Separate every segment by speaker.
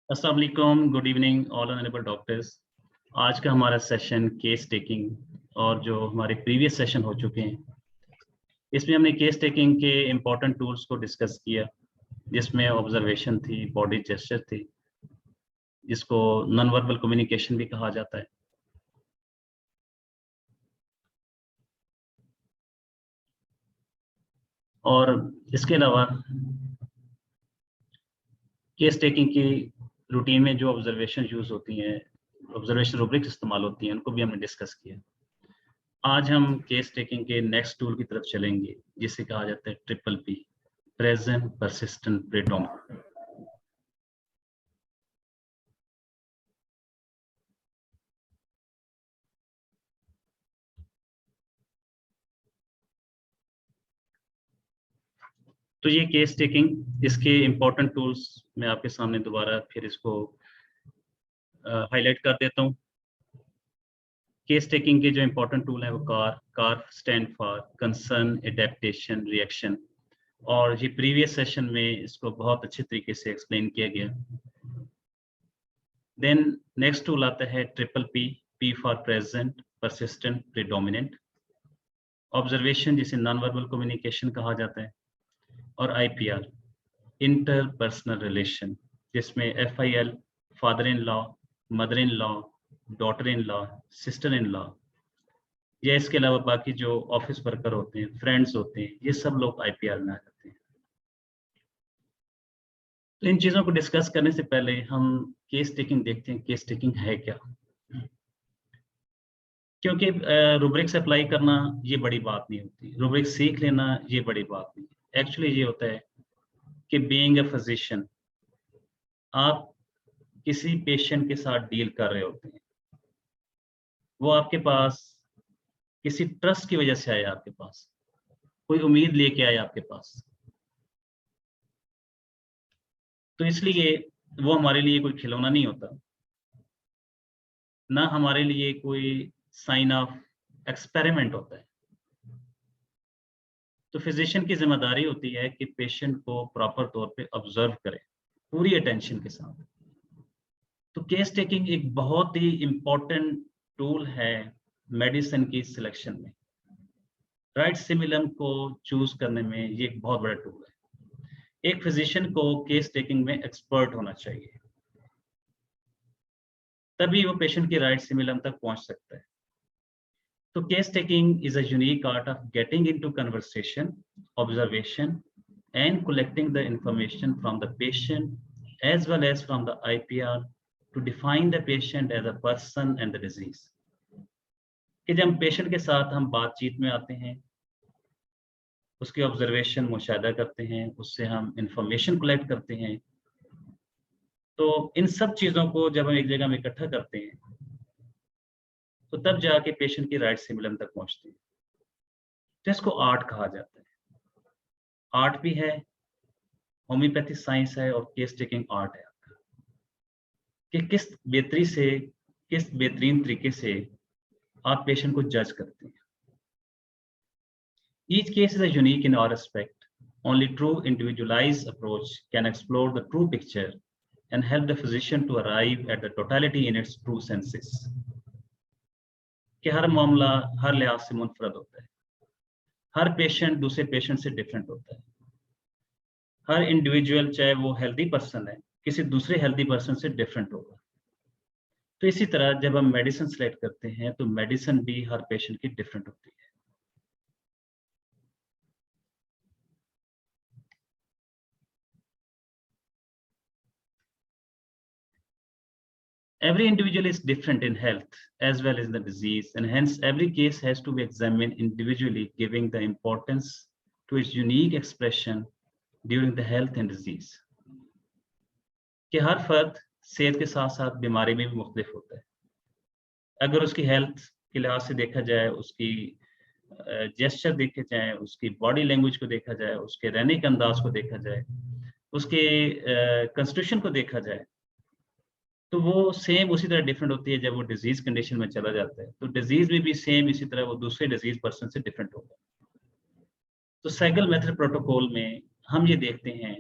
Speaker 1: अस्सलाम वालेकुम, good evening all honourable doctors. आज का हमारा सेशन केस टेकिंग और जो हमारे प्रीवियस सेशन हो चुके हैं इसमें हमने केस टेकिंग के इम्पोर्टेंट टूल्स को डिस्कस किया, जिसमें ऑब्जर्वेशन थी, बॉडी जेस्चर थी, जिसको नॉन वर्बल कम्युनिकेशन भी कहा जाता है। और इसके अलावा केस टेकिंग की रूटीन में जो ऑब्जर्वेशन यूज होती हैं, ऑब्जर्वेशन रूब्रिक्स इस्तेमाल होती हैं, उनको भी हमने डिस्कस किया। आज हम केस टेकिंग के नेक्स्ट टूल की तरफ चलेंगे, जिसे कहा जाता है triple P, present, persistent, predominant. तो ये केस टेकिंग, इसके इम्पोर्टेंट टूल्स मैं आपके सामने दोबारा फिर इसको हाईलाइट कर देता हूँ। केस टेकिंग के जो इम्पोर्टेंट टूल है वो car stand for concern, adaptation, reaction. और ये प्रीवियस सेशन में इसको बहुत अच्छे तरीके से एक्सप्लेन किया गया। देन नेक्स्ट टूल आता है triple P, P for present, persistent, predominant. Observation, जिसे नॉन वर्बल कम्युनिकेशन कहा जाता है। और आईपीआर, इंटरपर्सनल रिलेशन, जिसमें FIL, father in law, mother in law, daughter in law, sister in law, या इसके अलावा बाकी जो ऑफिस वर्कर होते हैं, फ्रेंड्स होते हैं, ये सब लोग आईपीआर में आ जाते हैं। तो इन चीज़ों को डिस्कस करने से पहले हम केस टेकिंग देखते हैं, केस टेकिंग है क्या। क्योंकि रूब्रिक्स अप्लाई करना ये बड़ी बात नहीं होती, रूब्रिक्स सीख लेना ये बड़ी बात नहीं। एक्चुअली ये होता है कि बीइंग अ फिजिशियन, आप किसी पेशेंट के साथ डील कर रहे होते हैं, वो आपके पास किसी ट्रस्ट की वजह से आया, आपके पास कोई उम्मीद लेके आया आपके पास, तो इसलिए वो हमारे लिए कोई खिलौना नहीं होता, ना हमारे लिए कोई साइन ऑफ एक्सपेरिमेंट होता है। तो फिजिशियन की जिम्मेदारी होती है कि पेशेंट को प्रॉपर तौर पे ऑब्जर्व करे, पूरी अटेंशन के साथ। तो केस टेकिंग एक बहुत ही इम्पोर्टेंट टूल है मेडिसिन की सिलेक्शन में। राइट सिमिलम को चूज करने में ये एक बहुत बड़ा टूल है। एक फिजिशियन को केस टेकिंग में एक्सपर्ट होना चाहिए, तभी वो पेशेंट की राइट सिमिलम तक पहुंच सकता है। तो case taking is a unique art of getting into conversation, observation, and collecting the information from the patient as well as from the IPR to define the patient as a person and the disease. कि जब patient के साथ हम बातचीत में आते हैं, उसके ऑब्जर्वेशन मुशाहिदा करते हैं, उससे हम इंफॉर्मेशन कलेक्ट करते हैं, तो इन सब चीज़ों को जब हम एक जगह में इकट्ठा करते हैं, तो तब जाके पेशेंट की राइट सिमिलम तक पहुंचते हैं। तो इसको आर्ट कहा जाता है। आर्ट भी है, होम्योपैथिक साइंस है, और केस टेकिंग आर्ट है आपका, कि किस बेहतरीन तरीके से आप पेशेंट को जज करते हैं। Each case is a unique in our respect. Only true individualized approach can explore the true picture and help the physician to arrive at the totality in its true senses. कि हर मामला हर लिहाज से मुनफरद होता है, हर पेशेंट दूसरे patient से different होता है, हर इंडिविजुअल चाहे वो हेल्दी पर्सन है किसी दूसरे हेल्दी पर्सन से डिफरेंट होगा। तो इसी तरह जब हम मेडिसिन सेलेक्ट करते हैं तो मेडिसिन भी हर पेशेंट की डिफरेंट होती है। Every individual is different in health as well as the disease, and hence every case has to be examined individually, giving the importance to its unique expression during the health and disease. कि हर फर्द सेहत के साथ साथ बीमारी में भी मुख्तलिफ होता है। अगर उसकी हेल्थ के लिहाज से देखा जाए, उसकी जेस्चर देखे जाए, उसकी बॉडी लैंग्वेज को देखा जाए, उसके रहने के अंदाज को देखा जाए, उसके कंस्टिट्यूशन को देखा जाए, तो वो सेम उसी तरह डिफरेंट होती है जब वो डिजीज कंडीशन में चला जाता है। तो डिजीज में भी सेम इसी तरह वो दूसरे डिजीज पर्सन से डिफरेंट होगा। तो सैगल मेथड प्रोटोकॉल में हम ये देखते हैं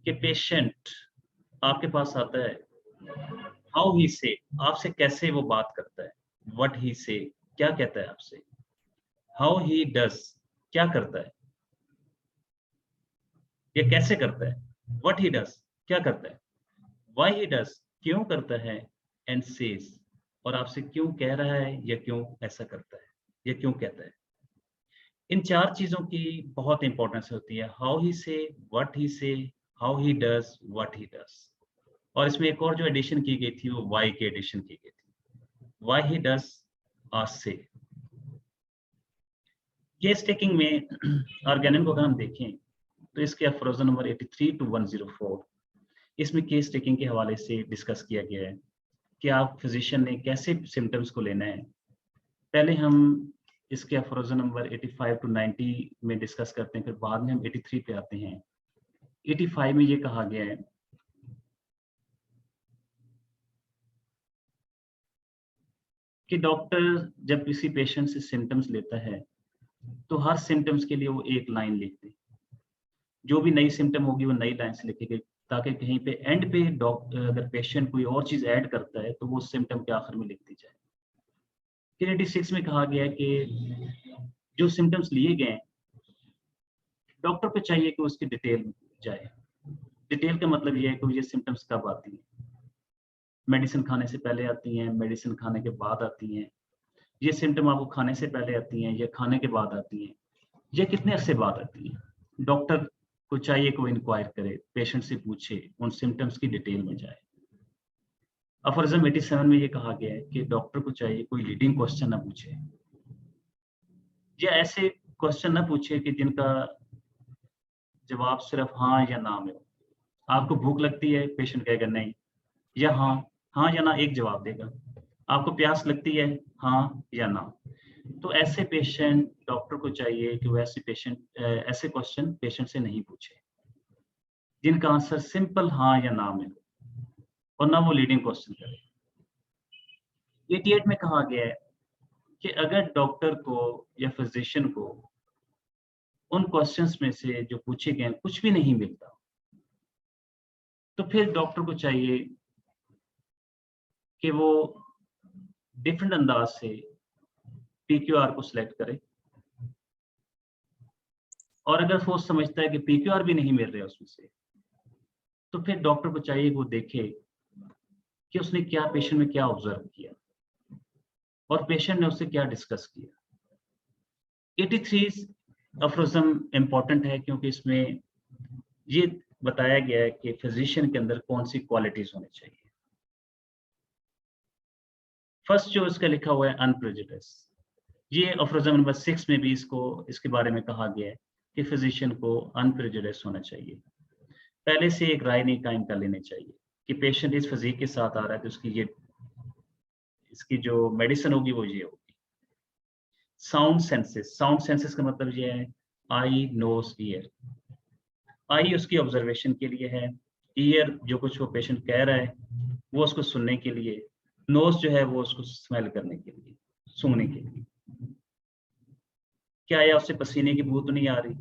Speaker 1: कि पेशेंट आपके पास आता है हाउ ही से, आपसे कैसे वो बात करता है, व्हाट ही से, क्या कहता है आपसे, हाउ ही डज, क्या करता है, ये कैसे करता है, व्हाट ही डज, क्या करता है, व्हाई ही डज, क्यों करता है, एंड सेज, और आपसे क्यों कह रहा है या क्यों ऐसा करता है या क्यों कहता है। इन 4 चीजों की बहुत इंपॉर्टेंस होती है, हाउ ही से, व्हाट ही से, how he does, what he does. और इसमें एक और जो एडिशन की गई थी वो वाई की एडिशन की गई थी, वाई ही डज, आस्क से। केस टेकिंग में ऑर्गेनिम को अगर हम देखें तो इसके अफरोजन नंबर 83 to 104, इसमें केस टेकिंग के हवाले से डिस्कस किया गया है कि आप फिजिशियन ने कैसे सिम्टम्स को लेना है। पहले हम इसके अफरोजन नंबर 85 to 90 में डिस्कस करते हैं, फिर बाद में हम 83 पे आते हैं। 85 में ये कहा गया है कि डॉक्टर जब किसी पेशेंट से सिम्टम्स लेता है तो हर सिम्टम्स के लिए वो एक लाइन लिखते हैं, जो भी नई सिम्टम होगी वो नई लाइन से लिखेगी, ताकि कहीं पे एंड पे डॉक्टर अगर पेशेंट कोई और चीज ऐड करता है तो वो सिम्टम के आखिर में लिख दी जाए। फिर 86 में कहा गया कि जो सिम्टम्स लिए गए डॉक्टर को चाहिए कि उसकी डिटेल जाए। डिटेल का मतलब ये है कि ये सिम्टम्स कब आती हैं, मेडिसिन खाने से पहले आती हैं, मेडिसिन खाने के बाद आती हैं, ये सिम्टम आपको खाने से पहले आती हैं या खाने के बाद आती हैं, ये कितने अरसे बाद आती हैं। डॉक्टर को चाहिए कि वो इंक्वायर करे, पेशेंट से पूछे, उन सिम्टम्स की डिटेल में जाए। अफरजम 87 में ये कहा गया है कि डॉक्टर को चाहिए कोई लीडिंग क्वेश्चन ना पूछे, या ऐसे क्वेश्चन ना पूछे कि जिनका जवाब सिर्फ हाँ या ना में हो। आपको भूख लगती है, पेशेंट कहेगा नहीं, या हाँ, हाँ या ना एक जवाब देगा। आपको प्यास लगती है, हाँ या ना। तो ऐसे पेशेंट, डॉक्टर को चाहिए कि वो ऐसे क्वेश्चन पेशेंट से नहीं पूछे जिनका आंसर सिंपल हाँ या ना में हो, और ना वो लीडिंग क्वेश्चन करे। 88 में कहा गया है कि अगर डॉक्टर को या फिजिशियन को उन क्वेश्चंस में से जो पूछे गए कुछ भी नहीं मिलता, तो फिर डॉक्टर को चाहिए कि वो डिफरेंट अंदाज से पीक्यूआर को सिलेक्ट करे, और अगर वो समझता है कि पीक्यूआर भी नहीं मिल रहा उसमें से, तो फिर डॉक्टर को चाहिए वो देखे कि उसने क्या पेशेंट में क्या ऑब्जर्व किया और पेशेंट ने उससे क्या डिस्कस किया। 83 अफरोजम इंपॉर्टेंट है क्योंकि इसमें ये बताया गया है कि फिजिशियन के अंदर कौन सी क्वालिटीज होनी चाहिए। फर्स्ट जो इसका लिखा हुआ है अनप्रेजुडिस, ये अफरोजम नंबर 6 में भी इसके बारे में कहा गया है कि फिजिशियन को अनप्रेजुडिस होना चाहिए। पहले से एक राय नहीं कायम कर लेनी चाहिए कि पेशेंट इस फिजिक के साथ आ रहा है तो इसकी जो मेडिसिन होगी वो ये होगी। साउंड सेंसेस का मतलब ये है आई, नोज, ईयर। आई उसकी ऑब्जर्वेशन के लिए है, ईयर जो कुछ वो पेशेंट कह रहा है वो उसको सुनने के लिए, नोज जो है वो उसको स्मेल करने के लिए, सूंघने के लिए। क्या या उससे पसीने की बू तो नहीं आ रही,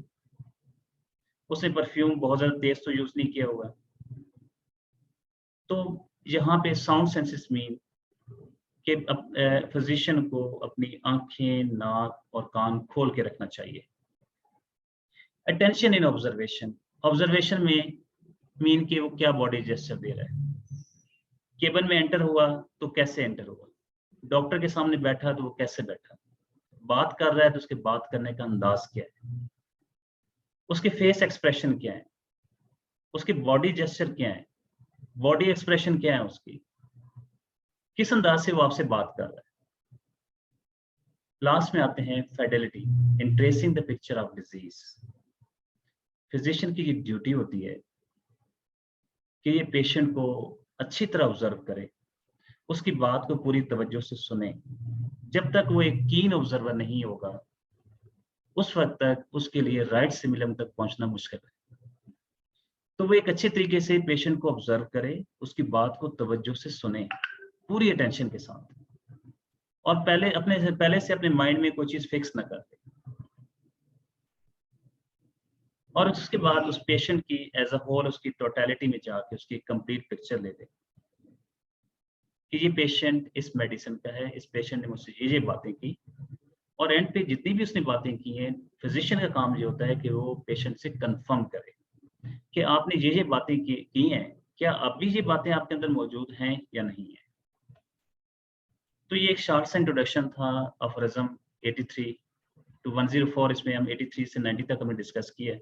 Speaker 1: उसने परफ्यूम बहुत ज्यादा तेज तो यूज नहीं किया होगा। तो यहाँ पे साउंड सेंसेस मीन कि फिजिशियन को अपनी आंखें, नाक और कान खोल के रखना चाहिए। अटेंशन इन ऑब्जर्वेशन में मीन कि वो क्या बॉडी जेस्चर दे रहा है। केबिन में एंटर हुआ तो कैसे एंटर हुआ, डॉक्टर के सामने बैठा तो वो कैसे बैठा, बात कर रहा है तो उसके बात करने का अंदाज क्या है, उसके फेस एक्सप्रेशन क्या है, उसकी बॉडी जेस्चर क्या है, बॉडी एक्सप्रेशन क्या है उसकी, किस अंदाज से वो आपसे बात कर रहा है। लास्ट में आते हैं fidelity in tracing the picture of disease. Physician की ये ड्यूटी होती है कि ये पेशेंट को अच्छी तरह ऑब्जर्व करे, उसकी बात को पूरी तवज्जो से सुने। जब तक वो एक कीन ऑब्जर्वर नहीं होगा उस वक्त तक उसके लिए राइट सिमिलम तक पहुंचना मुश्किल है। तो वो एक अच्छे तरीके से पेशेंट को ऑब्जर्व करे, उसकी बात को तवज्जो से सुने पूरी अटेंशन के साथ, और पहले से अपने माइंड में कोई चीज फिक्स ना कर दे। और उसके बाद उस पेशेंट की एज अ होल उसकी टोटलिटी में जाके उसकी कंप्लीट पिक्चर ले लें कि ये पेशेंट इस मेडिसिन का है, इस पेशेंट ने मुझसे ये बातें की, और एंड पे जितनी भी उसने बातें की हैं, फिजिशियन का काम ये होता है कि वो पेशेंट से कंफर्म करे कि आपने ये बातें की हैं, क्या अभी ये बातें आपके अंदर मौजूद हैं या नहीं है। तो ये एक शॉर्ट सा इंट्रोडक्शन था अफोरिज्म 83 टू 104। इसमें हम 83 से 90 तक हमने डिस्कस किया,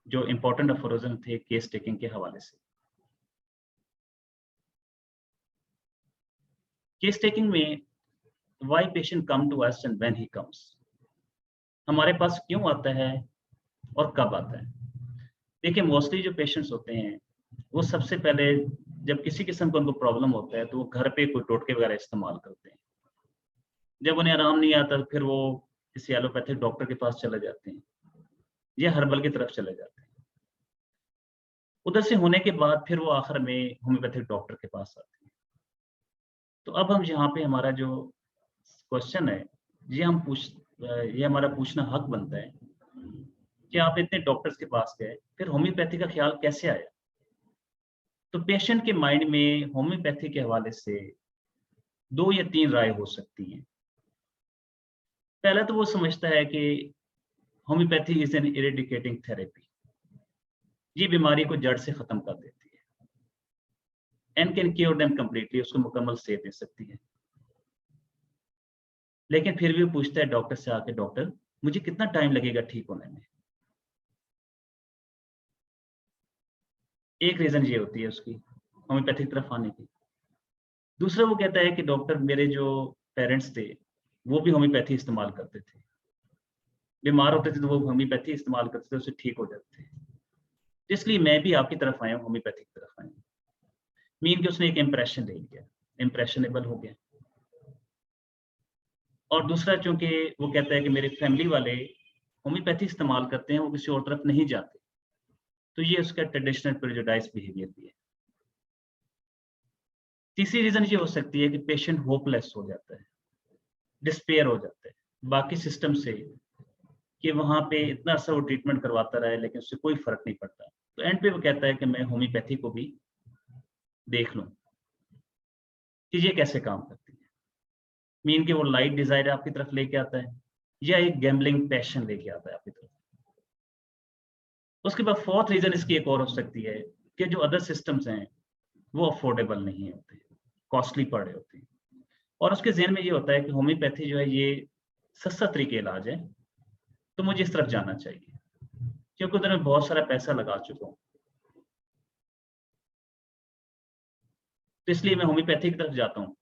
Speaker 1: जो इंपॉर्टेंट अफोरिज्म थे केस टेकिंग के हवाले से। केस टेकिंग में why patient come to us and when he comes, हमारे पास क्यों आता है और कब आता है। देखिए मोस्टली जो पेशेंट्स होते हैं वो सबसे पहले जब किसी किस्म का उनको प्रॉब्लम होता है तो वो घर पे कोई टोटके वगैरह इस्तेमाल करते हैं। जब उन्हें आराम नहीं आता फिर वो किसी एलोपैथिक डॉक्टर के पास चले जाते हैं या हर्बल की तरफ चले जाते हैं। उधर से होने के बाद फिर वो आखिर में होम्योपैथिक डॉक्टर के पास आते हैं। तो अब हम यहाँ पे हमारा जो क्वेश्चन है ये हमारा पूछना हक बनता है कि आप इतने डॉक्टर्स के पास गए, फिर होम्योपैथी का ख्याल कैसे आया। तो पेशेंट के माइंड में होम्योपैथी के हवाले से 2 या 3 राय हो सकती हैं। पहला तो वो समझता है कि homeopathy is an eradicating therapy, ये बीमारी को जड़ से खत्म कर देती है and can cure them completely, उसको मुकम्मल सेहत दे सकती है। लेकिन फिर भी वो पूछता है डॉक्टर से आके, डॉक्टर मुझे कितना टाइम लगेगा ठीक होने में। एक रीजन ये होती है उसकी होम्योपैथिक तरफ आने की। दूसरा वो कहता है कि डॉक्टर मेरे जो पेरेंट्स थे वो भी होम्योपैथी इस्तेमाल करते थे, बीमार होते थे तो वो होम्योपैथी इस्तेमाल करते थे, उससे ठीक हो जाते थे, इसलिए मैं भी आपकी तरफ आया हूँ, होम्योपैथी की तरफ आया हूँ। मीन कि उसने एक इम्प्रेशन ले लिया, इम्प्रेशनेबल हो गया। और दूसरा चूंकि वो कहता है कि मेरे फैमिली वाले होम्योपैथी इस्तेमाल करते हैं, वो किसी और तरफ नहीं जाते, तो ये उसका ट्रेडिशनल प्रेजुडाइज बिहेवियर भी है। तीसरी रीजन ये हो सकती है कि पेशेंट होपलेस हो जाता है, डिस्पेयर हो जाता है बाकी सिस्टम से, कि वहां पे इतना सा वो ट्रीटमेंट करवाता रहा है लेकिन उससे कोई फर्क नहीं पड़ता। तो एंड पे वो कहता है कि मैं होम्योपैथी को भी देख लूं कि ये कैसे काम करती है। मीन कि वो लाइट डिजायर आपकी तरफ लेके आता है या एक गैम्बलिंग पैशन लेके आता है आपकी तरफ। उसके बाद फोर्थ रीजन इसकी एक और हो सकती है कि जो अदर सिस्टम्स हैं वो अफोर्डेबल नहीं होते, कॉस्टली पड़ रहे होते हैं, और उसके जहन में ये होता है कि होम्योपैथी जो है ये सस्ता तरीके इलाज है, तो मुझे इस तरफ जाना चाहिए क्योंकि उधर मैं बहुत सारा पैसा लगा चुका हूँ, तो इसलिए मैं होम्योपैथी की तरफ जाता हूँ।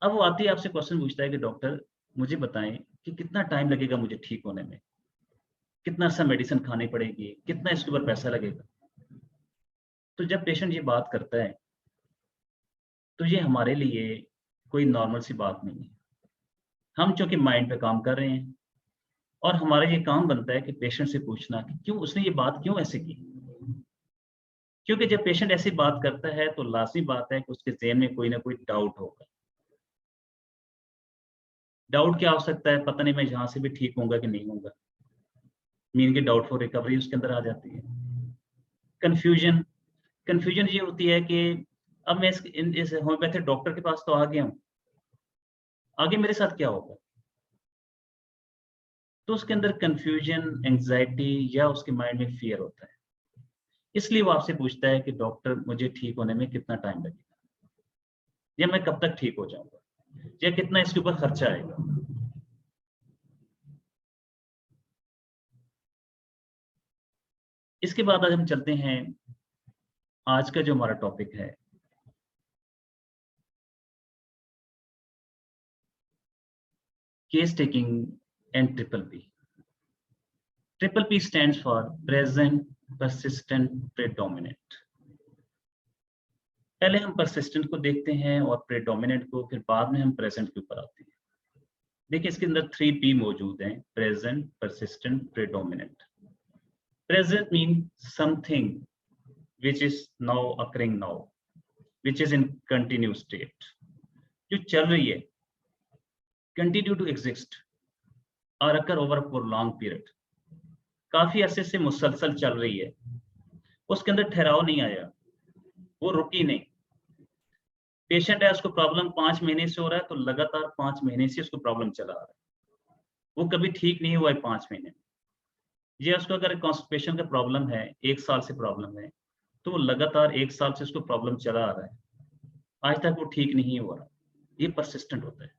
Speaker 1: अब वो आती है आपसे क्वेश्चन पूछता है कि डॉक्टर मुझे बताएं कि कितना टाइम लगेगा मुझे ठीक होने में, कितना सा मेडिसिन खानी पड़ेगी, कितना इसके ऊपर पैसा लगेगा। तो जब पेशेंट ये बात करता है तो ये हमारे लिए कोई नॉर्मल सी बात नहीं है। हम चूंकि माइंड पे काम कर रहे हैं और हमारा ये काम बनता है कि पेशेंट से पूछना कि क्यों उसने ये बात क्यों ऐसे की। क्योंकि जब पेशेंट ऐसी बात करता है तो लाजमी बात है कि उसके ज़हन में कोई ना कोई डाउट होगा। डाउट क्या हो सकता है, पता नहीं मैं यहाँ से भी ठीक होऊंगा कि नहीं होऊंगा, मीन की डाउट फॉर रिकवरी उसके अंदर आ जाती है। कंफ्यूजन, कंफ्यूजन ये होती है कि अब मैं इस होम्योपैथिक डॉक्टर के पास तो आ गया हूँ, आगे मेरे साथ क्या होगा। तो उसके अंदर कंफ्यूजन, एंग्जाइटी या उसके माइंड में फियर होता है, इसलिए वो आपसे पूछता है कि डॉक्टर मुझे ठीक होने में कितना टाइम लगेगा, या मैं कब तक ठीक हो जाऊंगा, या कितना इसके ऊपर खर्चा आएगा। इसके बाद आज हम चलते हैं आज का जो हमारा टॉपिक है, case taking and triple P. Triple P stands for present, persistent, predominant. पहले हम परसिस्टेंट को देखते हैं और प्रेडोमिनेंट को, फिर बाद में हम प्रेजेंट के ऊपर आते हैं। देखिए इसके अंदर 3 पी मौजूद हैं, present, persistent, predominant. Present mean something which is now occurring now, which is in continuous state, जो चल रही है, continue to exist or occur over a prolonged period, काफी अरसे से मुसलसल चल रही है, उसके अंदर ठहराव नहीं आया, वो रुकी नहीं। पेशेंट है, उसको प्रॉब्लम 5 महीने से हो रहा है, तो लगातार 5 महीने से उसको प्रॉब्लम चला आ रहा है, वो कभी ठीक नहीं हुआ है 5 महीने में। ये उसको अगर कॉन्स्टिपेशन का प्रॉब्लम है, 1 साल से प्रॉब्लम है, तो वो लगातार 1 साल से उसको प्रॉब्लम चला आ रहा है, आज तक वो ठीक नहीं हो रहा, ये परसिस्टेंट होता है।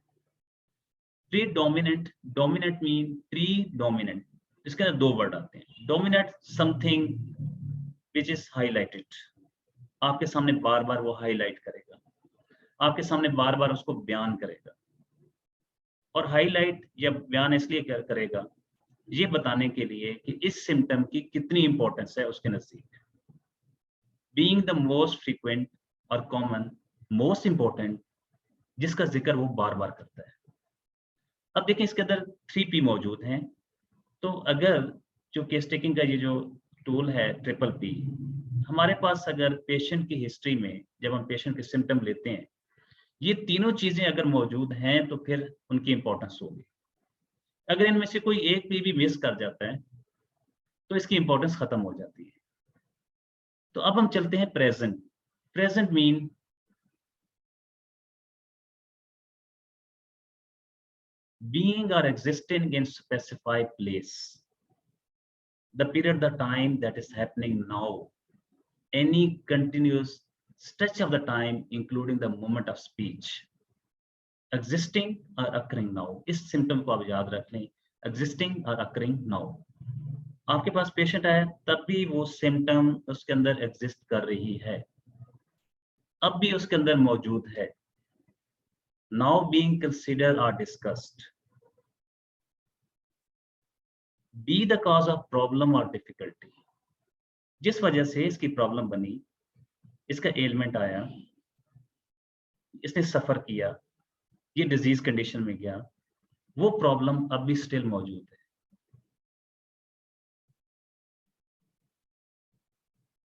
Speaker 1: प्रीडोमिनेंट, डोमिनेंट मीन प्रीडोमिनेंट, इसके अंदर 2 वर्ड आते हैं। Dominate something which is highlighted, आपके सामने बार बार वो हाईलाइट करेगा, आपके सामने बार बार उसको बयान करेगा। और हाईलाइट या बयान इसलिए करेगा, ये बताने के लिए कि इस सिम्टम की कितनी इंपॉर्टेंस है उसके नजदीक। बीइंग द मोस्ट फ्रीक्वेंट और कॉमन, मोस्ट इंपॉर्टेंट, जिसका जिक्र वो बार बार करता है। अब देखें इसके अंदर 3P मौजूद हैं। तो अगर जो केस टेकिंग का ये जो टूल है PPP, हमारे पास अगर पेशेंट की हिस्ट्री में जब हम पेशेंट के सिम्टम लेते हैं, ये तीनों चीजें अगर मौजूद हैं तो फिर उनकी इंपॉर्टेंस होगी। अगर इनमें से कोई एक भी मिस कर जाता है तो इसकी इंपॉर्टेंस खत्म हो जाती है। तो अब हम चलते हैं present. Present mean being or existing in specified place, the period, the time that is happening now, any continuous stretch of the time including the moment of speech, existing or occurring now। इस symptom को आप याद रख लें, existing or occurring now। आपके पास patient आया तब भी वो सिम्टम उसके अंदर एग्जिस्ट कर रही है, अब भी उसके अंदर मौजूद है। now being considered or discussed, be the cause of problem or difficulty, जिस वजह से इसकी प्रॉब्लम बनी, इसका एलिमेंट आया, इसने सफर किया, ये डिजीज कंडीशन में गया, वो प्रॉब्लम अब भी स्टिल मौजूद है।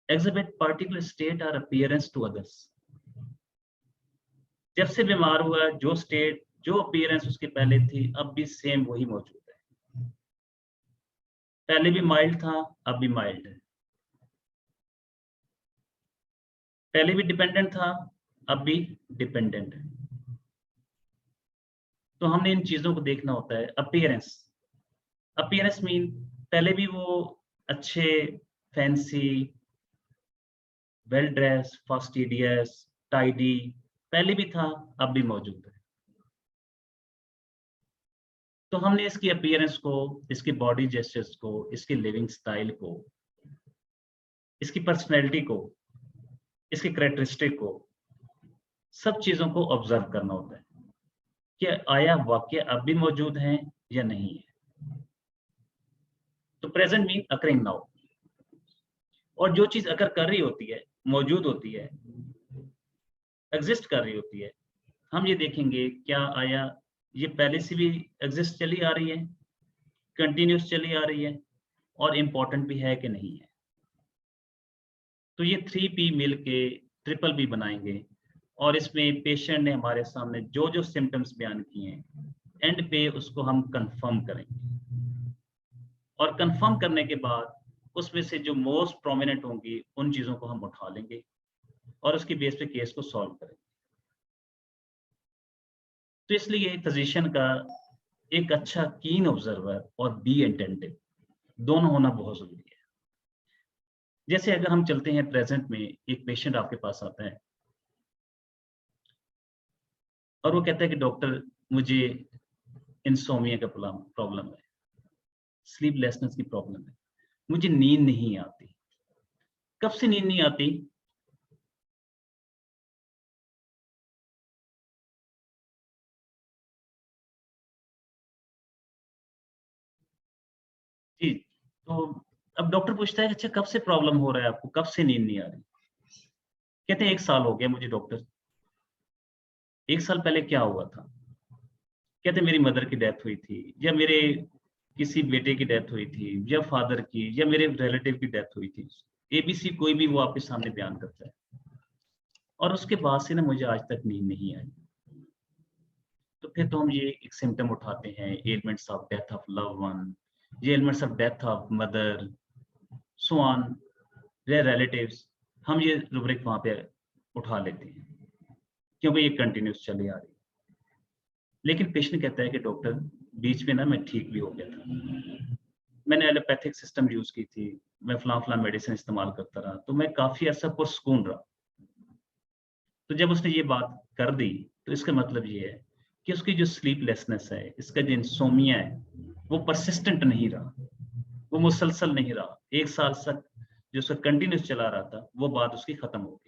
Speaker 1: एग्जिबिट पार्टिकुलर स्टेट और अपीयरेंस टू अदर्स, जब से बीमार हुआ जो स्टेट जो अपीयरेंस उसके पहले थी अब भी सेम वही मौजूद है। पहले भी माइल्ड था, अब भी माइल्ड है। पहले भी डिपेंडेंट था, अब भी डिपेंडेंट है। तो हमने इन चीजों को देखना होता है। अपीयरेंस, अपीयरेंस मीन पहले भी वो अच्छे, fancy, well dress, fastidious, tidy पहले भी था, अब भी मौजूद है। तो हमने इसकी अपीयरेंस को, इसकी बॉडी जेस्चर्स को, इसकी लिविंग स्टाइल को, इसकी पर्सनैलिटी को, इसकी कैरेक्टरिस्टिक को, सब चीजों को ऑब्जर्व करना होता है कि आया वाक्य अब भी मौजूद है या नहीं है। तो प्रेजेंट मीन अकरिंग नाउ, और जो चीज अकर कर रही होती है, मौजूद होती है, एग्जिस्ट कर रही होती है, हम ये देखेंगे क्या आया ये पहले से भी एग्जिस्ट चली आ रही है, कंटिन्यूस चली आ रही है, और इम्पोर्टेंट भी है कि नहीं है। तो ये 3P मिल के PPP बनाएंगे, और इसमें पेशेंट ने हमारे सामने जो जो सिम्टम्स बयान किए हैं, एंड पे उसको हम कंफर्म करेंगे, और कंफर्म करने के बाद उसमें से जो मोस्ट प्रोमिनेंट होंगी उन चीजों को हम उठा लेंगे और उसकी बेस पे केस को सॉल्व करेंगे। तो इसलिए फिजिशियन का एक अच्छा कीन ऑब्जर्वर और बी अटेंटिव दोनों होना बहुत जरूरी है। जैसे अगर हम चलते हैं प्रेजेंट में, एक पेशेंट आपके पास आता है और वो कहता है कि डॉक्टर मुझे इंसोमिया का प्रॉब्लम है, स्लीपलेसनेस की प्रॉब्लम है, मुझे नींद नहीं आती। कब से नींद नहीं आती? जी। तो अब डॉक्टर पूछता है अच्छा कब से प्रॉब्लम हो रहा है आपको, कब से नींद नहीं आ रही? कहते हैं 1 साल हो गया मुझे डॉक्टर। 1 साल पहले क्या हुआ था? कहते मेरी मदर की डेथ हुई थी, या मेरे किसी बेटे की डेथ हुई थी, या फादर की, या मेरे रिलेटिव की डेथ हुई थी। ABC कोई भी वो आपके सामने बयान करता है, और उसके बाद से ना मुझे आज तक नींद नहीं आई। तो फिर तो हम ये एक सिम्टम उठाते हैं, elements of death of love one, ये elements of death of mother, so on, their relatives, हम ये रूब्रिक वहाँ पे उठा लेते हैं क्योंकि ये कंटिन्यूस चली आ रही है। लेकिन पेशेंट कहता है कि डॉक्टर बीच में ना मैं ठीक भी हो गया था, मैंने एलोपैथिक सिस्टम यूज की थी, मैं फलां मेडिसिन इस्तेमाल करता रहा, तो मैं काफी अर्सा पुरसकून रहा। तो जब उसने ये बात कर दी तो इसका मतलब ये है कि उसकी जो स्लीपलेसनेस है, इसका जो इंसोमिया है, वो परसिस्टेंट नहीं रहा, वो मुसलसल नहीं रहा, 1 साल तक जो उसका कंटिन्यूस चला रहा था वो बात उसकी खत्म हो गई।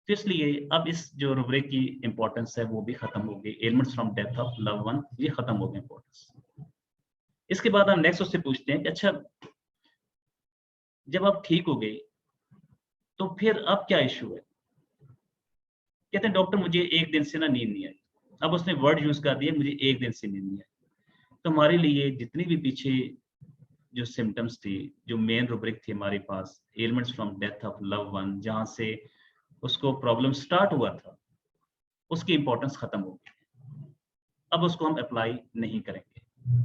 Speaker 1: तो इसलिए अब इस जो रूब्रिक की इंपॉर्टेंस है वो भी खत्म हो गई, elements from death of love one, ये खत्म हो गई इंपॉर्टेंस। इसके बाद हम नेक्स्ट उससे पूछते हैं कि अच्छा जब आप ठीक हो गए तो फिर अब क्या इशू है? कहते हैं डॉक्टर मुझे 1 दिन से ना नींद नहीं आई। अब उसने वर्ड यूज कर दिया, मुझे 1 दिन से नींद नहीं आई। तो हमारे लिए जितनी भी पीछे जो सिम्टम्स थी, जो मेन रूब्रिक थी हमारे पास, elements from death of love one, जहां से उसको प्रॉब्लम स्टार्ट हुआ था, उसकी इंपॉर्टेंस खत्म हो गई। अब उसको हम अप्लाई नहीं करेंगे।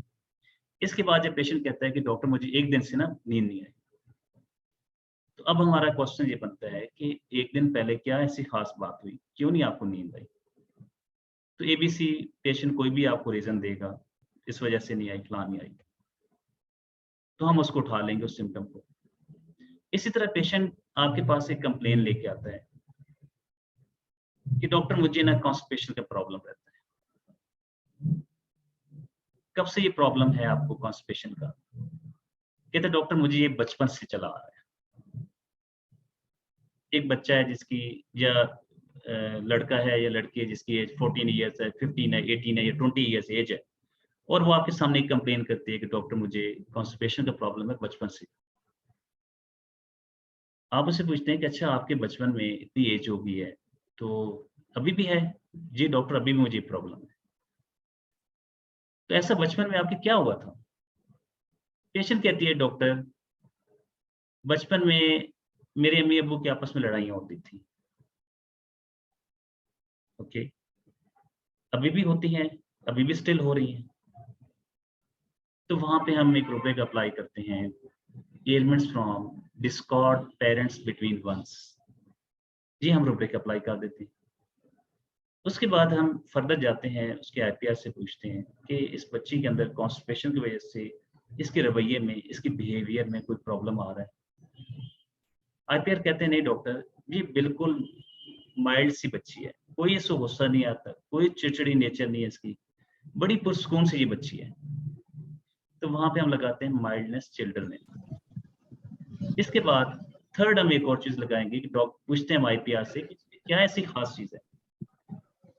Speaker 1: इसके बाद जब पेशेंट कहता है कि डॉक्टर मुझे 1 दिन से ना नींद नहीं आई, तो अब हमारा क्वेश्चन ये बनता है कि 1 दिन पहले क्या ऐसी खास बात हुई, क्यों नहीं आपको नींद आई? तो एबीसी पेशेंट कोई भी आपको रीजन देगा, इस वजह से नहीं आई, फलां नहीं आई, तो हम उसको उठा लेंगे उस सिम्टम को। इसी तरह पेशेंट आपके पास एक कंप्लेन लेके आता है कि डॉक्टर मुझे ना कॉन्स्टिपेशन का प्रॉब्लम रहता है। कब से ये प्रॉब्लम है आपको कॉन्स्टिपेशन का? कहते डॉक्टर मुझे ये बचपन से चला आ रहा है। एक बच्चा है जिसकी, या लड़का है या लड़की है जिसकी एज 14 ईयर्स है, 15 है, 18 है या 20 ईयर्स एज है, और वो आपके सामने एक कंप्लेन करती है कि डॉक्टर मुझे कॉन्स्टिपेशन का प्रॉब्लम है बचपन से। आप उससे पूछते हैं कि अच्छा आपके बचपन में इतनी एज हो गई है तो अभी भी है? जी डॉक्टर अभी भी मुझे प्रॉब्लम है। तो ऐसा बचपन में आपके क्या हुआ था? पेशेंट कहती है डॉक्टर बचपन में मेरे अम्मी अब्बू की आपस में लड़ाइयाँ होती थी। ओके, अभी भी होती हैं, अभी भी स्टिल हो रही हैं। तो वहाँ पे हम एक रूब्रिक अप्लाई करते हैं, elements from discord parents between ones, ये हम रूब्रिक अप्लाई कर देते हैं। उसके बाद हम फर्दर जाते हैं, उसके आईपीआर से पूछते हैं कि इस बच्ची के अंदर कॉन्स्टिपेशन की वजह से इसके रवैये में, इसके बिहेवियर में कोई प्रॉब्लम आ रहा है। आईपीआर कहते हैं नहीं डॉक्टर, ये बिल्कुल माइल्ड सी बच्ची है, कोई इसको गुस्सा नहीं आता, कोई चिड़चिड़ी नेचर नहीं है इसकी, बड़ी पुरसकून से ये बच्ची है। तो वहां पे हम लगाते हैं माइल्डनेस चिल्ड्रन में। इसके बाद थर्ड हम एक और चीज लगाएंगे कि डॉक्टर पूछते हैं हम आईपीआर से कि क्या ऐसी खास चीज है।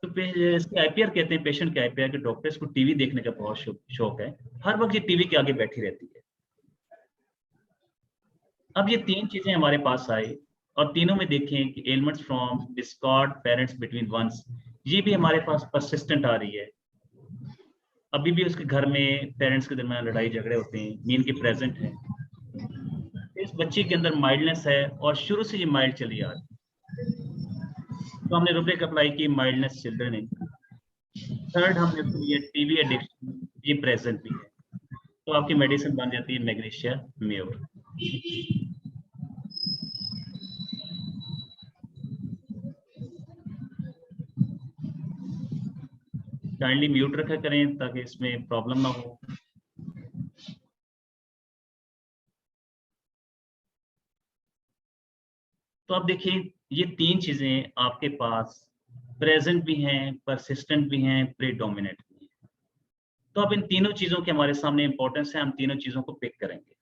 Speaker 1: तो इसके आईपीआर कहते हैं, पेशेंट के आईपीआर के, डॉक्टर इसको टीवी देखने का बहुत शौक है, हर वक्त ये टीवी के आगे बैठी रहती है। अब ये 3 चीजें हमारे पास आई और तीनों में देखें कि elements from discord parents between ones, ये भी हमारे पास परसिस्टेंट आ रही है। अभी भी उसके घर में पेरेंट्स के दरमियान लड़ाई झगड़े होते हैं, मीन के प्रेजेंट है। इस बच्चे के अंदर माइल्डनेस है और शुरू से ये माइल्ड चली आ रही। तो हमने रूब्रिक अप्लाई की माइल्डनेस चिल्ड्रन है। थर्ड हमने उसके लिए टीवी एडिक्शन, ये प्रेजेंट भी है, तो आपकी मेडिसिन बन जाती है मैग्नीशिया म्योर। काइंडली म्यूट रखा करें ताकि इसमें प्रॉब्लम ना हो। तो आप देखिए ये 3 चीजें आपके पास प्रेजेंट भी हैं, परसिस्टेंट भी हैं, प्रीडोमिनेंट भी हैं। तो अब इन तीनों चीजों के हमारे सामने इंपॉर्टेंस है, हम तीनों चीजों को पिक करेंगे।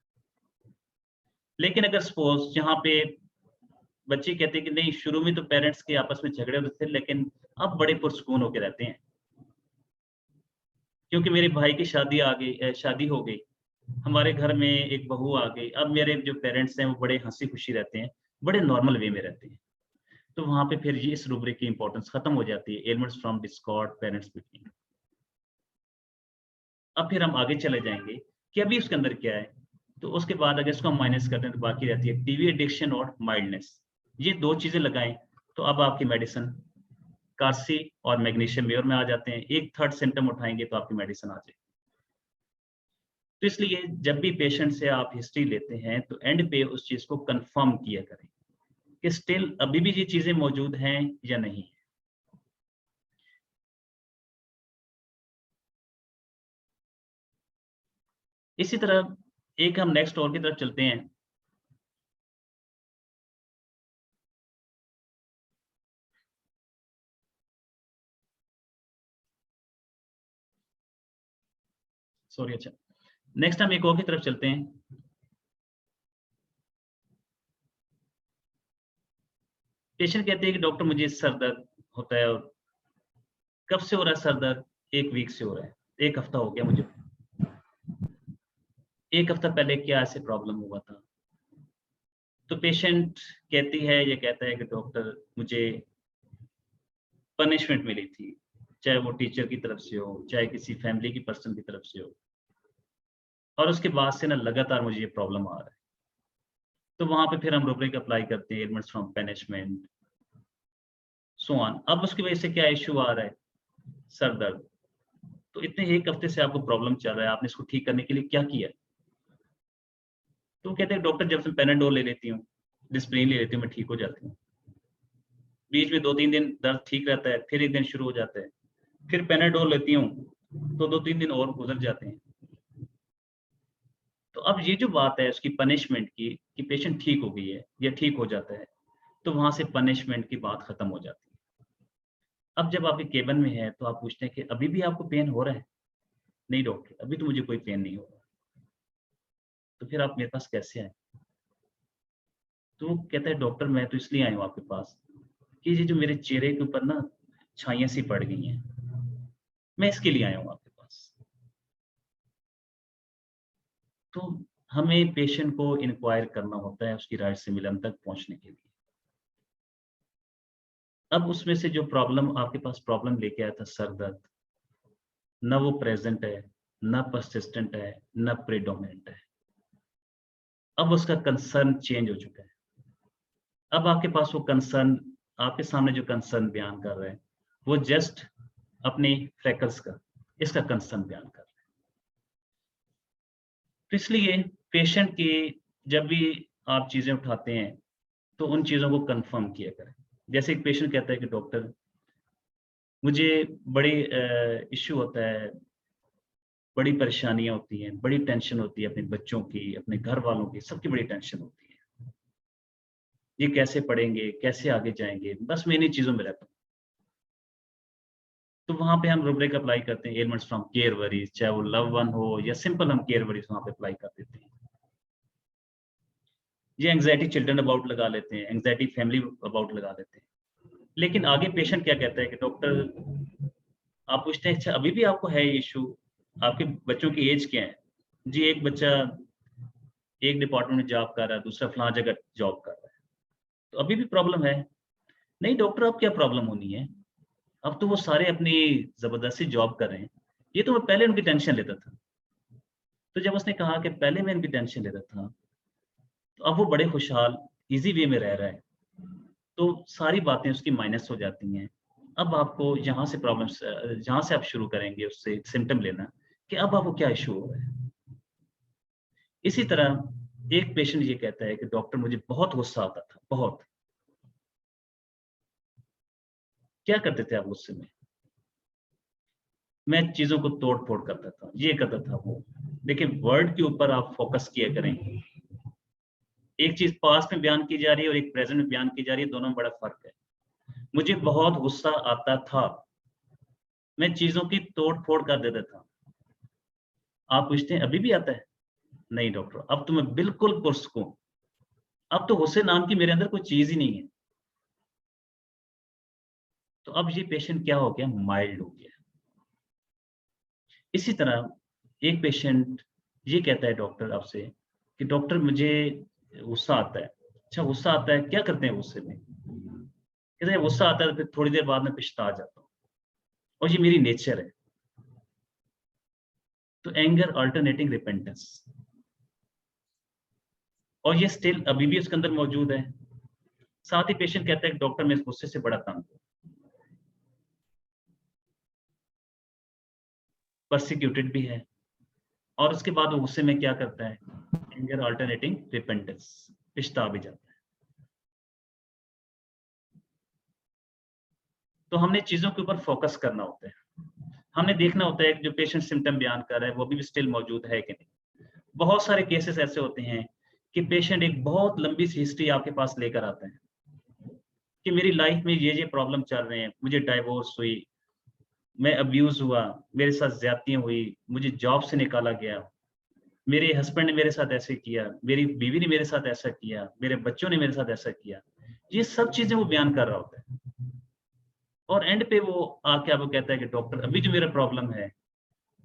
Speaker 1: लेकिन अगर सपोज जहाँ पे बच्चे कहते हैं कि नहीं शुरू में तो पेरेंट्स के आपस में झगड़े होते थे लेकिन अब बड़े पुरसकून होकर रहते हैं, क्योंकि मेरे भाई की शादी आ गई, शादी हो गई, हमारे घर में एक बहू आ गई, अब मेरे जो पेरेंट्स हैं वो बड़े हंसी खुशी रहते हैं, बड़े नॉर्मल वे में रहते हैं। तो वहां पे फिर ये इस रूब्रिक की इंपॉर्टेंस खत्म हो जाती है, elements from discord parents between. अब फिर हम आगे चले जाएंगे कि अभी उसके अंदर क्या है। तो उसके बाद अगर इसको हम माइनस करते हैं तो बाकी रहती है टीवी एडिक्शन और माइल्डनेस। ये 2 चीजें लगाएं तो अब आपकी मेडिसिन कार्सी और मैग्नीशियम म्योर में आ जाते हैं। एक थर्ड सिम्टम उठाएंगे तो आपकी मेडिसिन आ जाएगी। तो इसलिए जब भी पेशेंट से आप हिस्ट्री लेते हैं तो एंड पे उस चीज को कंफर्म किया करें कि स्टिल अभी भी ये चीजें मौजूद हैं या नहीं। इसी तरह एक हम नेक्स्ट और की तरफ चलते हैं। सॉरी, अच्छा, नेक्स्ट हम एक और की तरफ चलते हैं। पेशेंट कहते हैं कि डॉक्टर मुझे सर दर्द होता है, और कब से हो रहा है सर दर्द? 1 वीक से हो रहा है, 1 हफ्ता हो गया मुझे। 1 हफ्ता पहले क्या ऐसे प्रॉब्लम हुआ था? तो पेशेंट कहती है, ये कहता है कि डॉक्टर मुझे पनिशमेंट मिली थी, चाहे वो टीचर की तरफ से हो, चाहे किसी फैमिली की पर्सन की तरफ से हो, और उसके बाद से ना लगातार मुझे ये प्रॉब्लम आ रहा है। तो वहां पे फिर हम रूब्रिक अप्लाई करते हैं, elements from punishment, so on. अब उसकी वजह से क्या इश्यू आ रहा है? सर दर्द। तो इतने 1 हफ्ते से आपको प्रॉब्लम चल रहा है, आपने इसको ठीक करने के लिए क्या किया? तो वो कहते हैं डॉक्टर जब से पैनाडोल ले लेती हूँ, डिस्प्रिन ले लेती हूँ, मैं ठीक हो जाती हूँ। बीच में 2-3 दिन दर्द ठीक रहता है, फिर एक दिन शुरू हो जाता है, फिर पैनाडोल लेती हूँ तो 2-3 दिन और गुजर जाते हैं। तो अब ये जो बात है उसकी पनिशमेंट की, कि पेशेंट ठीक हो गई है या ठीक हो जाता है, तो वहां से पनिशमेंट की बात खत्म हो जाती है। अब जब आपके केबिन में है तो आप पूछते हैं कि अभी भी आपको पेन हो रहा है? नहीं डॉक्टर, अभी तो मुझे कोई पेन नहीं हो रहा। तो फिर आप मेरे पास कैसे आए? तो वो कहता है डॉक्टर मैं तो इसलिए आया हूँ आपके पास कि ये जो मेरे चेहरे के ऊपर ना छाइयाँ सी पड़ गई हैं, मैं इसके लिए आया हूँ आपके पास। तो हमें पेशेंट को इंक्वायर करना होता है उसकी राइट सिमिलम तक पहुंचने के लिए। अब उसमें से जो प्रॉब्लम आपके पास प्रॉब्लम लेके आया था सर दर्द, न वो प्रेजेंट है, न परसिस्टेंट है, न प्रेडोमिनेंट है। अब उसका कंसर्न चेंज हो चुका है। अब आपके पास वो कंसर्न, आपके सामने जो कंसर्न बयान कर रहे हैं, वो जस्ट अपने फ्रेकल्स का, इसका कंसर्न बयान कर रहे हैं। तो इसलिए पेशेंट की जब भी आप चीजें उठाते हैं तो उन चीजों को कंफर्म किया करें। जैसे एक पेशेंट कहता है कि डॉक्टर मुझे बड़ी इश्यू होता है, बड़ी परेशानियां होती हैं, बड़ी टेंशन होती है, अपने बच्चों की, अपने घर वालों की, सबकी बड़ी टेंशन होती है। ये कैसे पढ़ेंगे, कैसे आगे जाएंगे, बस मैं इन्हीं चीजों में रहता हूँ। तो वहां पे हम रूब्रिक अप्लाई करते हैं, एलिमेंट्स फ्रॉम केयर वरीज, चाहे वो लव वन हो या सिंपल हम केयर वरीज वहां पे अप्लाई कर देते हैं। ये एंग्जाइटी चिल्ड्रन अबाउट लगा लेते हैं, एंग्जाइटी फैमिली अबाउट लगा लेते हैं। लेकिन आगे पेशेंट क्या कहता है कि डॉक्टर, आप पूछते हैं अच्छा अभी भी आपको है ये इशू, आपके बच्चों की एज क्या है? जी एक बच्चा एक डिपार्टमेंट में जॉब कर रहा है, दूसरा फलां जगह जॉब कर रहा है, तो अभी भी प्रॉब्लम है? नहीं डॉक्टर, अब क्या प्रॉब्लम होनी है? अब तो वो सारे अपनी जबरदस्ती जॉब कर रहे हैं, ये तो मैं पहले उनकी टेंशन लेता था। तो जब उसने कहा कि पहले मैं इनकी टेंशन लेता था, तो अब वो बड़े खुशहाल इजी वे में रह रहा है, तो सारी बातें उसकी माइनस हो जाती हैं। अब आपको यहाँ से प्रॉब्लम्स, जहाँ से आप शुरू करेंगे उससे सिम्टम लेना कि अब आपको क्या इशू हो रहा है। इसी तरह एक पेशेंट ये कहता है कि डॉक्टर मुझे बहुत गुस्सा आता था, बहुत। क्या करते थे आप गुस्से में? मैं चीजों को तोड़ फोड़ करता था, ये करता था वो। देखिए वर्ड के ऊपर आप फोकस किया करें। एक चीज पास्ट में बयान की जा रही है और एक प्रेजेंट में बयान की जा रही है, दोनों में बड़ा फर्क है। मुझे बहुत गुस्सा आता था, मैं चीजों की तोड़ फोड़ कर देता था। आप पूछते हैं अभी भी आता है? नहीं डॉक्टर, अब तो मैं बिल्कुल पुरस्कूं, अब तो गुस्से नाम की मेरे अंदर कोई चीज ही नहीं है। तो अब ये पेशेंट क्या हो गया? माइल्ड हो गया। इसी तरह एक पेशेंट ये कहता है डॉक्टर आपसे कि डॉक्टर मुझे गुस्सा आता है। अच्छा गुस्सा आता है, क्या करते हैं गुस्से में? कहते हैं गुस्सा आता है तो फिर थोड़ी देर बाद में पछता जाता हूँ, और ये मेरी नेचर है। तो एंगर अल्टरनेटिंग रिपेंटेंस, और ये स्टिल अभी भी उसके अंदर मौजूद है। साथ ही पेशेंट कहता है कि डॉक्टर मैं इस गुस्से से बड़ा तंग हूँ, परसिक्यूटेड भी है, और उसके बाद वो गुस्से में क्या करता है, एंगर अल्टरनेटिंग रिपेंटेंस, पिछता भी जाता है। तो हमने चीजों के ऊपर फोकस करना होता है, हमने देखना होता है कि जो पेशेंट सिम्टम बयान कर रहा है वो भी स्टिल मौजूद है कि नहीं। बहुत सारे केसेस ऐसे होते हैं कि पेशेंट एक बहुत लंबी सी हिस्ट्री आपके पास लेकर आता है कि मेरी लाइफ में ये प्रॉब्लम चल रहे हैं, मुझे डाइवोर्स हुई, मैं अब्यूज हुआ, मेरे साथ ज्यादतियां हुई, मुझे जॉब से निकाला गया, मेरे हस्बैंड ने मेरे साथ ऐसे किया, मेरी बीवी ने मेरे साथ ऐसा किया, मेरे बच्चों ने मेरे साथ ऐसा किया। ये सब चीजें वो बयान कर रहा होता है और एंड पे वो आके आपको कहता है कि डॉक्टर अभी जो मेरा प्रॉब्लम है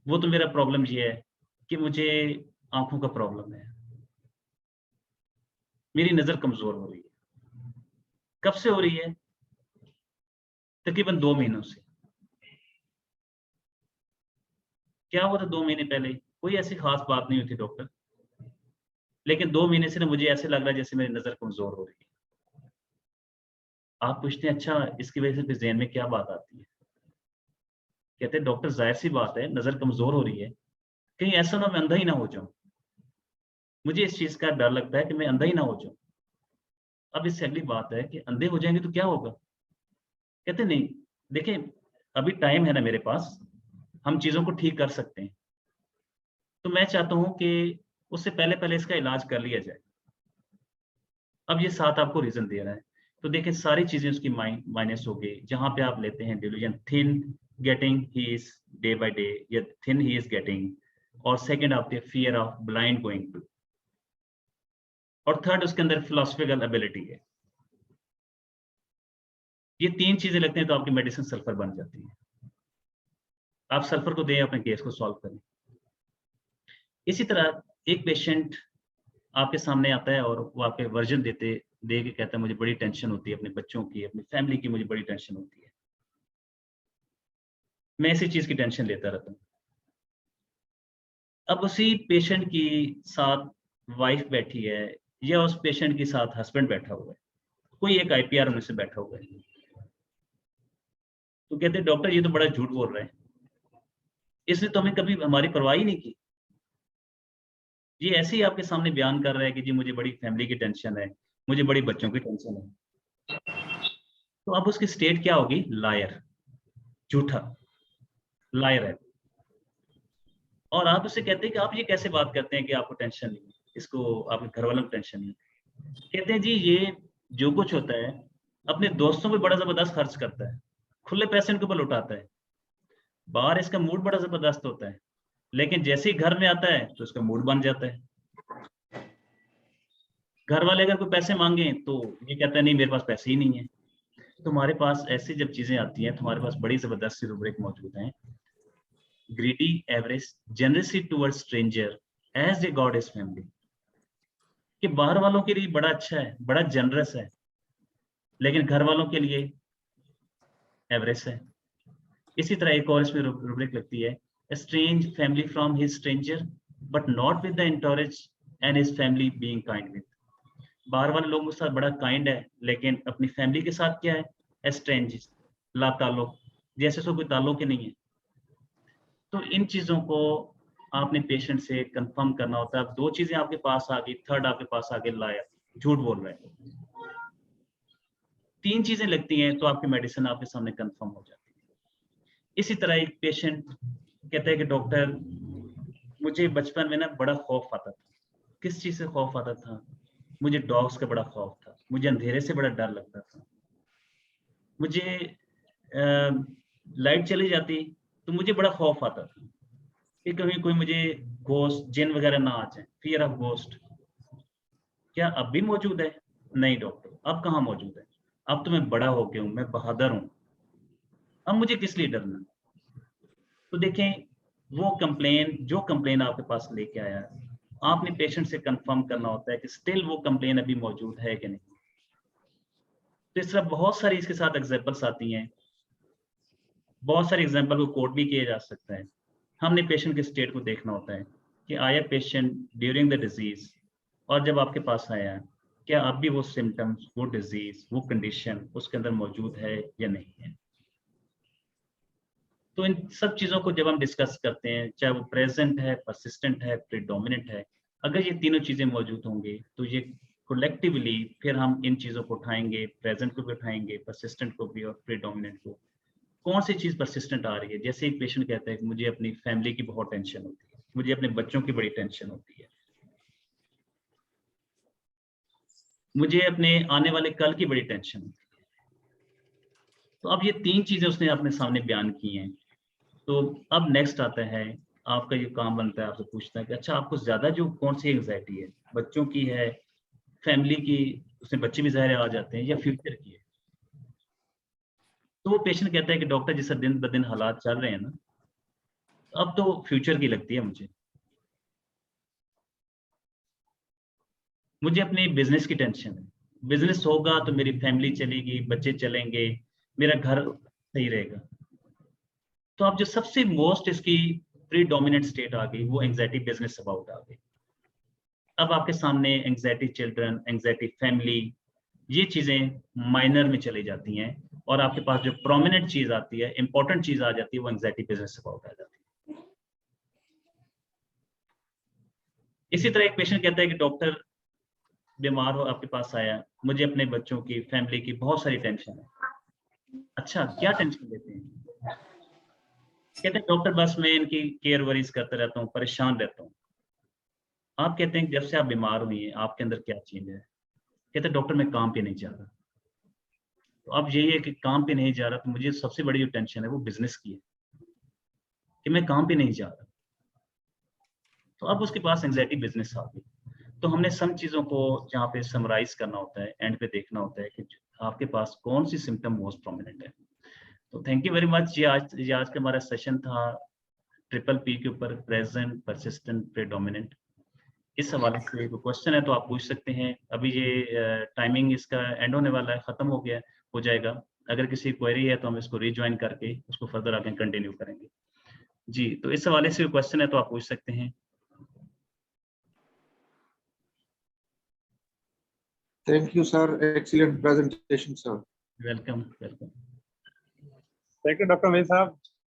Speaker 1: वो तो मेरा प्रॉब्लम ये है कि मुझे आंखों का प्रॉब्लम है, मेरी नजर कमजोर हो रही है। कब से हो रही है? तकरीबन 2 महीनों से। क्या हुआ था 2 महीने पहले? कोई ऐसी खास बात नहीं हुई थी डॉक्टर, लेकिन 2 महीने से ना मुझे ऐसे लग रहा है जैसे मेरी नजर कमजोर हो रही है। आप पूछते हैं अच्छा इसकी वजह से फिर ज़हन में क्या बात आती है? कहते हैं डॉक्टर जाहिर सी बात है नजर कमजोर हो रही है, कहीं ऐसा ना मैं अंधा ही ना हो जाऊं, मुझे इस चीज का डर लगता है कि मैं अंधा ही ना हो जाऊं। अब इससे अगली बात है कि अंधे हो जाएंगे तो क्या होगा? कहते नहीं, देखिए अभी टाइम है ना मेरे पास, हम चीजों को ठीक कर सकते हैं, तो मैं चाहता हूं कि उससे पहले पहले इसका इलाज कर लिया जाए। अब ये 7 आपको रीजन दे रहा है, तो देखिए सारी चीजें उसकी माइनस हो गई। जहां पे आप लेते हैं delusion, thin getting he is day by day, या थिन ही इज गेटिंग, और सेकंड आपके fear of blind going to, और थर्ड उसके अंदर फिलोसफिकल एबिलिटी है। ये 3 चीजें लगते हैं तो आपकी मेडिसिन सल्फर बन जाती है। आप सल्फर को दें, अपने केस को सॉल्व करें। इसी तरह एक पेशेंट आपके सामने आता है और वो आपके वर्जन दे के कहता है मुझे बड़ी टेंशन होती है अपने बच्चों की, अपनी फैमिली की, मुझे बड़ी टेंशन होती है। मैं इसी चीज की टेंशन लेता रहता हूँ। अब उसी पेशेंट की साथ वाइफ बैठी है, या उस पेशेंट के साथ हस्बैंड बैठा हुआ है, कोई एक आईपीआर उनमें से बैठा हुआ है, तो कहते हैं डॉक्टर ये तो बड़ा झूठ बोल रहे हैं, इसने तो हमें कभी हमारी परवाह ही नहीं की। ये ऐसे ही आपके सामने बयान कर रहा है कि जी मुझे बड़ी फैमिली की टेंशन है, मुझे बड़ी बच्चों की टेंशन है। तो अब उसकी स्टेट क्या होगी? लायर, झूठा, लायर है। और आप उससे कहते हैं कि आप ये कैसे बात करते हैं कि आपको टेंशन नहीं है, इसको आपके घर वालों को टेंशन नहीं है। कहते हैं जी ये जो कुछ होता है अपने दोस्तों पे बड़ा जबरदस्त खर्च करता है, खुले पैसे उनके ऊपर लुटाता है, बाहर इसका मूड बड़ा जबरदस्त होता है, लेकिन जैसे ही घर में आता है तो इसका मूड बन जाता है। घर वाले अगर कोई पैसे मांगे तो ये कहता है नहीं मेरे पास पैसे ही नहीं है। तुम्हारे पास ऐसी जब चीजें आती हैं, तुम्हारे पास बड़ी जबरदस्त सी रूब्रिक मौजूद है, greedy average generosity towards stranger as a god is family, कि बाहर वालों के लिए बड़ा अच्छा है, बड़ा जनरस है, लेकिन घर वालों के लिए एवरेज है। इसी तरह एक और इसमें रूब्रिक लगती है, strange family from his stranger but not with the entourage and his family being kind with. बाहर वाले लोगों के साथ बड़ा काइंड है, लेकिन अपनी फैमिली के साथ क्या है? स्ट्रेंज, ला ताल्लुक, जैसे सो कोई ताल्लुक ही नहीं है। तो इन चीजों को आपने पेशेंट से कंफर्म करना होता है। अब 2 चीजें आपके पास आ गई, थर्ड आपके पास आ गई लायर, झूठ बोल रहे हैं। 3 चीजें लगती हैं तो आपकी मेडिसिन आपके सामने कंफर्म हो जाती है। इसी तरह एक पेशेंट कहता है कि डॉक्टर मुझे बचपन में ना बड़ा खौफ आता था। किस चीज से खौफ आता था? मुझे डॉग्स का बड़ा खौफ था, मुझे अंधेरे से बड़ा डर लगता था, मुझे लाइट चली जाती तो मुझे बड़ा खौफ आता था कि कहीं कोई मुझे घोस्ट जिन वगैरह ना आ जाए, फियर ऑफ घोस्ट। क्या अब भी मौजूद है? नहीं डॉक्टर, अब कहाँ मौजूद है, अब तो मैं बड़ा हो गया हूँ, मैं बहादुर हूँ, अब मुझे किस लिए डरना। तो देखें, वो कंप्लेन, जो कंप्लेन आपके पास लेके आया है, आपने पेशेंट से कंफर्म करना होता है कि स्टिल वो कंप्लेन अभी मौजूद है कि नहीं। तो इस तरह बहुत सारी इसके साथ एग्जांपल्स आती हैं, बहुत सारे एग्जांपल को कोट भी किया जा सकता है। हमने पेशेंट के स्टेट को देखना होता है कि आया पेशेंट ड्यूरिंग द डिजीज, और जब आपके पास आया क्या अब भी वो सिम्टम्स, वो डिजीज, वो कंडीशन उसके अंदर मौजूद है या नहीं है। तो इन सब चीजों को जब हम डिस्कस करते हैं, चाहे वो प्रेजेंट है, परसिस्टेंट है, प्रीडोमिनेंट है, अगर ये तीनों चीजें मौजूद होंगी तो ये कोलेक्टिवली फिर हम इन चीजों को उठाएंगे, प्रेजेंट को भी उठाएंगे, परसिस्टेंट को भी और प्रीडोमिनेंट को। कौन सी चीज परसिस्टेंट आ रही है? जैसे एक पेशेंट कहता है कि मुझे अपनी फैमिली की बहुत टेंशन होती है, मुझे अपने बच्चों की बड़ी टेंशन होती है, मुझे अपने आने वाले कल की बड़ी टेंशन होती है। तो अब ये तीन चीजें उसने अपने सामने बयान की हैं। तो अब नेक्स्ट आता है, आपका ये काम बनता है, आपसे पूछता है कि अच्छा आपको ज्यादा जो कौन सी एंजाइटी है, बच्चों की है, फैमिली की, उसमें बच्चे भी ज़ाहिर आ जाते हैं, या फ्यूचर की है? तो वो पेशेंट कहता है कि डॉक्टर जैसा दिन ब दिन हालात चल रहे हैं ना, अब तो फ्यूचर की लगती है मुझे अपने बिजनेस की टेंशन है, बिजनेस होगा तो मेरी फैमिली चलेगी, बच्चे चलेंगे, मेरा घर सही रहेगा। तो अब जो सबसे मोस्ट इसकी प्रीडोमिनेंट स्टेट आ गई वो एंजाइटी बिजनेस अबाउट आ गई। अब आपके सामने एंजाइटी चिल्ड्रन, एंजाइटी फैमिली, ये चीजें माइनर में चली जाती हैं, और आपके पास जो प्रोमिनेंट चीज आती है, इंपॉर्टेंट चीज आ जाती है, वो एंजाइटी बिजनेस अबाउट आ जाती है। इसी तरह एक पेशेंट कहता है कि डॉक्टर बीमार हो, आपके पास आया, मुझे अपने बच्चों की, फैमिली की बहुत सारी टेंशन है। अच्छा, क्या टेंशन लेते हैं? कहते हैं डॉक्टर बस मैं इनकी केयर वरीज करता रहता हूँ, परेशान रहता हूँ। आप कहते हैं जब से आप बीमार हुई हैं आपके अंदर क्या चेंज है? कहते हैं डॉक्टर मैं काम पे नहीं जा रहा। तो अब यही है कि काम पे नहीं जा रहा, तो मुझे सबसे बड़ी जो टेंशन है वो बिजनेस की है कि मैं काम पे नहीं जा रहा। तो अब उसके पास एंजाइटी बिजनेस आ गई। तो हमने सब चीज़ों को जहाँ पे समराइज करना होता है, एंड पे देखना होता है कि आपके पास कौन सी सिम्टम मोस्ट प्रोमिनेंट है। तो थैंक यू वेरी मच। ये आज का हमारा सेशन था ट्रिपल पी के ऊपर, प्रेजेंट, परसिस्टेंट, प्रीडोमिनेंट। इस हवाले से कोई क्वेश्चन है तो आप पूछ सकते हैं। अभी ये टाइमिंग इसका एंड होने वाला है, खत्म हो गया, हो जाएगा। अगर किसी क्वेरी है तो हम इसको रिज्वाइन करके उसको फर्दर आगे कंटिन्यू करेंगे। जी, तो इस हवाले से कोई क्वेश्चन है तो आप पूछ सकते हैं।
Speaker 2: Thank you, sir. Excellent presentation, sir.
Speaker 1: Welcome welcome.
Speaker 3: Thank you doctor Meher साहब।